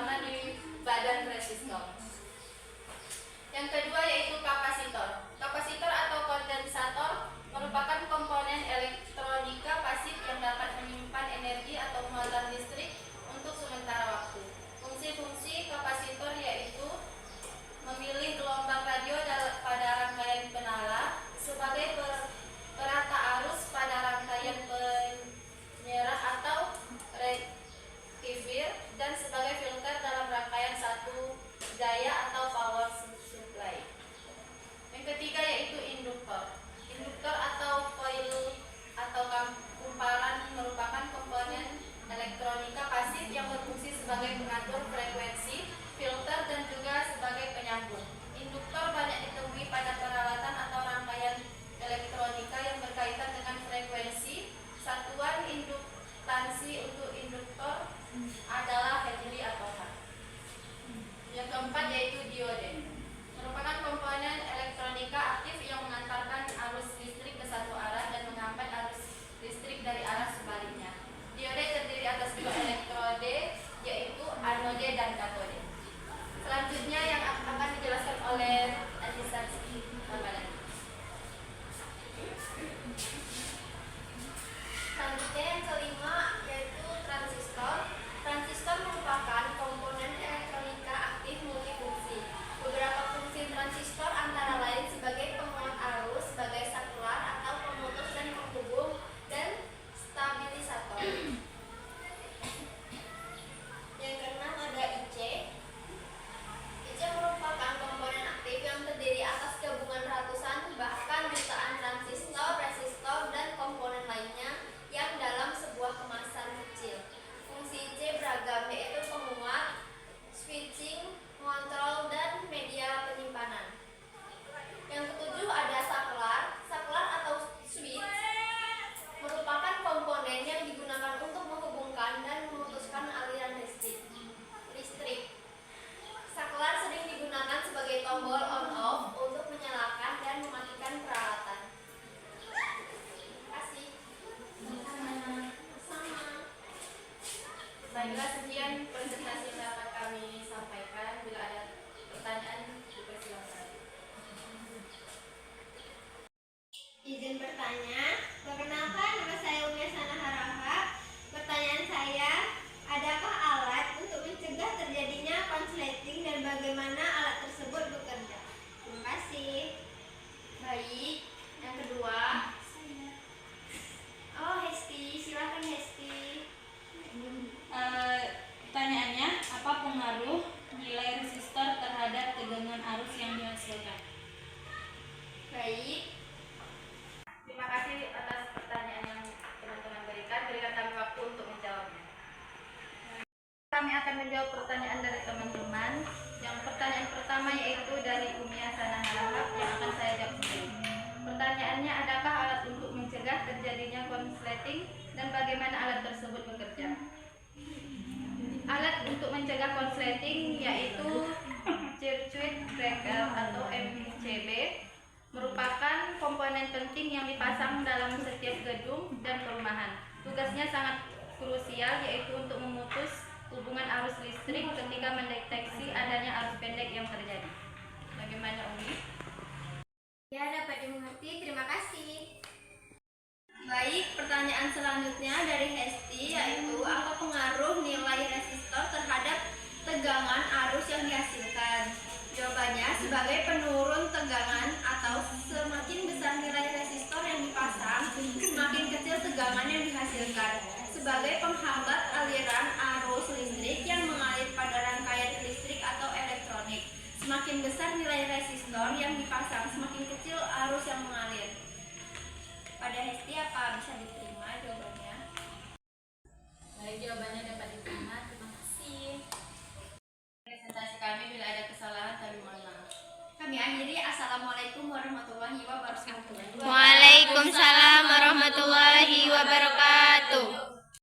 terutama di badan resistor. Yang kedua yaitu kapasitor. Kapasitor atau kondensator merupakan komponen elektronika pasif yang dapat menyimpan energi atau muatan listrik untuk sementara waktu. Fungsi-fungsi kapasitor yaitu memilih gelombang radio pada rangkaian penala, sebagai perata arus pada rangkaian penyerah atau rektifier, dan sebagai filter dalam rangkaian satu daya atau power supply. Yang ketiga yaitu induktor. Induktor atau coil atau kumparan merupakan komponen elektronika pasif yang berfungsi sebagai pengatur frekuensi, filter, dan juga sebagai penyambung. Induktor banyak ditemui pada peralatan atau rangkaian elektronika yang berkaitan dengan frekuensi. Satuan induktansi untuk induktor adalah Henry atau H. Yang keempat yaitu diode. Merupakan komponen elektronika aktif yang mengantarkan arus listrik ke satu arah dan menghambat arus listrik dari arah sebaliknya. Diode terdiri atas dua elektrode, yaitu anode dan katode. Selanjutnya yang akan dijelaskan oleh Anissa Ramadhani. Selanjutnya yang kelima yaitu transistor. Transistor merupakan komponen elektronika aktif multifungsi. Beberapa fungsi transistor antara lain sebagai penguat arus, sebagai saklar atau pemutus dan penghubung, dan stabilisator. Yang keenam ada IC. IC merupakan komponen aktif yang terdiri atas gabungan ratusan bahkan jutaan transistor, resistor, dan komponen lainnya yang dalam sebuah kemasan kecil. Fungsi IC beragam, yaitu penguat, switching, mengontrol, dan media penyimpanan. Yang ketujuh ada saklar. Saklar atau switch merupakan komponen yang digunakan untuk menghubungkan dan memutuskan aliran listrik. Saklar sering digunakan sebagai tombol on-off untuk menyalakan dan mematikan peralatan. Terima kasih. Sama. Baiklah, sekian presentasi yang dapat kami sampaikan. Bila ada pertanyaan, dipersilakan. Izin bertanya. Perkenalkan, nama saya Umi Sana Harahap. Pertanyaan saya, adakah alat untuk mencegah terjadinya konsleting dan bagaimana alat tersebut bekerja? Terima kasih. Baik. Yang kedua. Oh, Hesti, silakan Hesti. Pertanyaannya, apa pengaruh nilai resistor terhadap tegangan arus yang dihasilkan? Baik. Terima kasih atas pertanyaan yang teman-teman berikan. Berikan kami waktu untuk menjawabnya. Kami akan menjawab pertanyaan dari teman-teman. Yang pertanyaan pertama yaitu dari Umia Sana Harahap yang akan saya jawab sendiri. Pertanyaannya, adakah alat untuk mencegah terjadinya konsleting dan bagaimana alat tersebut bekerja? Alat untuk mencegah konsleting yaitu circuit breaker atau MCB merupakan komponen penting yang dipasang dalam setiap gedung dan perumahan. Tugasnya sangat krusial, yaitu untuk memutus hubungan arus listrik ketika mendeteksi adanya arus pendek yang terjadi. Bagaimana, Umi? Ya, dapat dimengerti. Terima kasih. Baik, pertanyaan selanjutnya dari Hesti, yaitu apa pengaruh nilai resistor terhadap tegangan arus yang dihasilkan? Jawabannya, sebagai penurun tegangan atau semakin besar nilai resistor yang dipasang, semakin kecil tegangan yang dihasilkan. Sebagai penghambat aliran arus listrik yang mengalir pada rangkaian listrik atau elektronik. Semakin besar nilai resistor yang dipasang, semakin kecil arus yang mengalir. Pada Hesti, apa bisa diterima jawabannya? Baik, jawabannya dapat diterima. Terima kasih. Presentasi kami, bila ada kesalahan kami mohon maaf. Kami akhiri. Assalamualaikum warahmatullahi wabarakatuh.